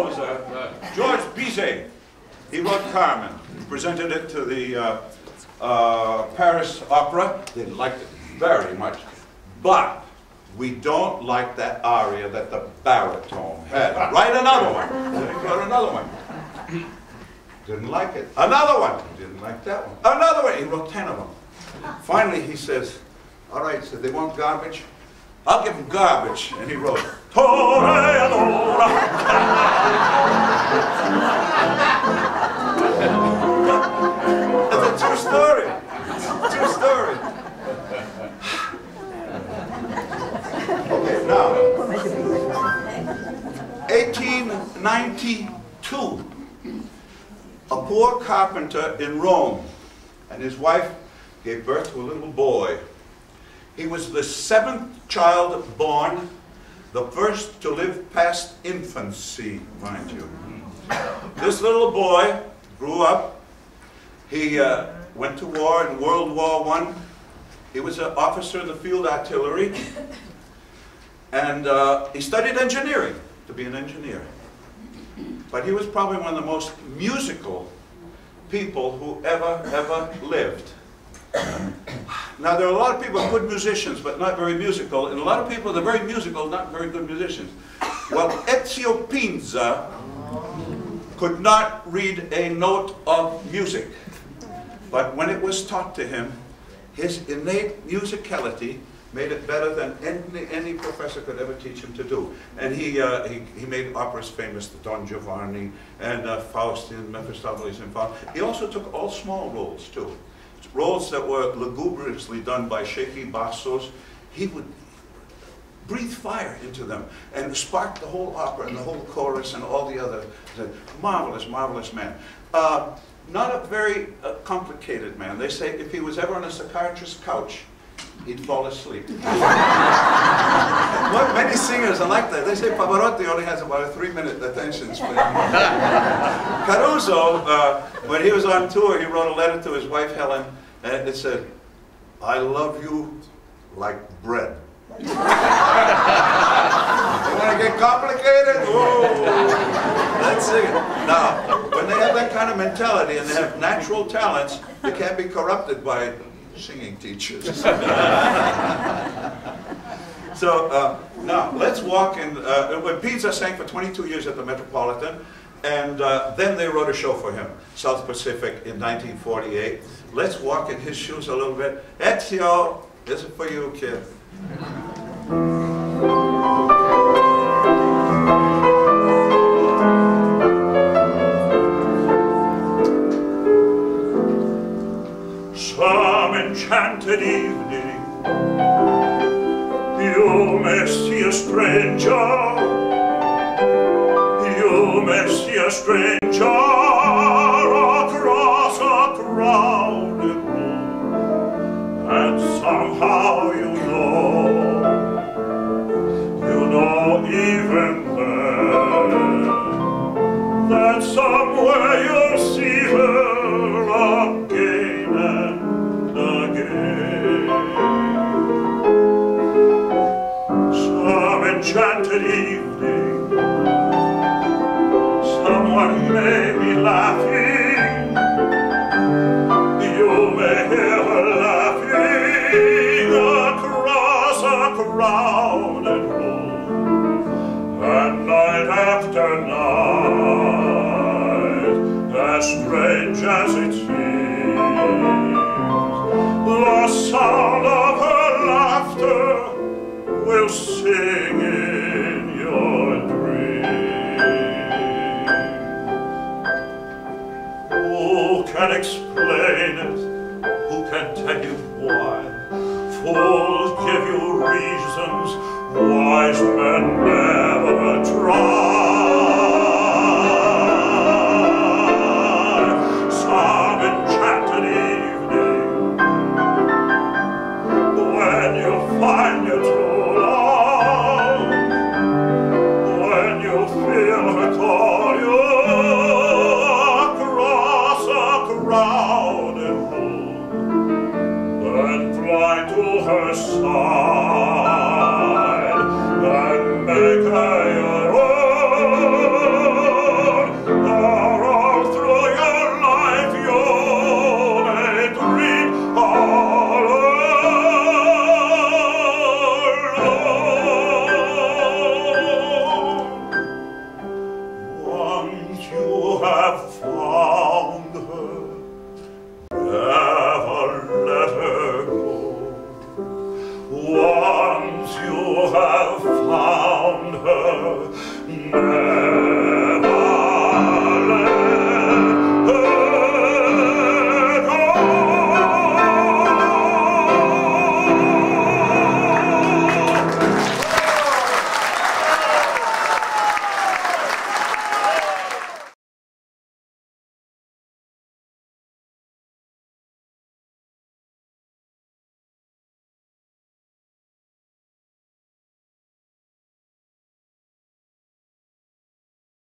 composer, George Bizet, he wrote Carmen, presented it to the Paris Opera. They liked it very much. But we don't like that aria that the baritone had. Write another one. He wrote another one. Didn't like it. Another one. Didn't like that one. Another one. He wrote 10 of them. Finally, he says, all right, so they want garbage? I'll give them garbage. And he wrote, Toreadora. It's a true story. True story. Okay, now, 1892, a poor carpenter in Rome and his wife gave birth to a little boy. He was the 7th child born, the first to live past infancy, mind you. This little boy grew up. He went to war in World War I. He was an officer in the field artillery. And he studied engineering, to be an engineer. But he was probably one of the most musical people who ever lived. Now, there are a lot of people, good musicians, but not very musical, and a lot of people that are very musical, not very good musicians. Well, Ezio Pinza could not read a note of music, but when it was taught to him, his innate musicality made it better than any professor could ever teach him to do. And he made operas famous, the Don Giovanni, and Faust and Mephistopheles and Faust. He also took all small roles, too. Roles that were lugubriously done by shaky bassos. He would breathe fire into them and spark the whole opera and the whole chorus and all the other. Marvelous, marvelous man. Not a very complicated man. They say if he was ever on a psychiatrist's couch, he'd fall asleep. Well, many singers are like that. They say Pavarotti only has about a 3-minute attention span. Caruso, when he was on tour, he wrote a letter to his wife Helen, and it said, "I love you like bread." You want to get complicated? Whoa. Let's sing it. Now, when they have that kind of mentality and they have natural talents, they can't be corrupted by singing teachers. So now let's walk in. When Pinza sang for 22 years at the Metropolitan, and then they wrote a show for him, South Pacific, in 1948. Let's walk in his shoes a little bit. Ezio, this is for you, kid. Some enchanted evening, you may see a stranger, you may see a stranger across a crowded room, and somehow you know even then, that somewhere you'll see her again and again. Some enchanted evening, someone may be laughing, you may hear her laughing across a crowded room, and night after night, as strange as it seems, the sound of her laughter will sing in your dreams. Who can explain it? Who can tell you why? Fools give you reasons, wise men never try. Some enchanted evening, when you find your true love, when you feel her call you across a crowded room, then fly to her side and make her your own. think you have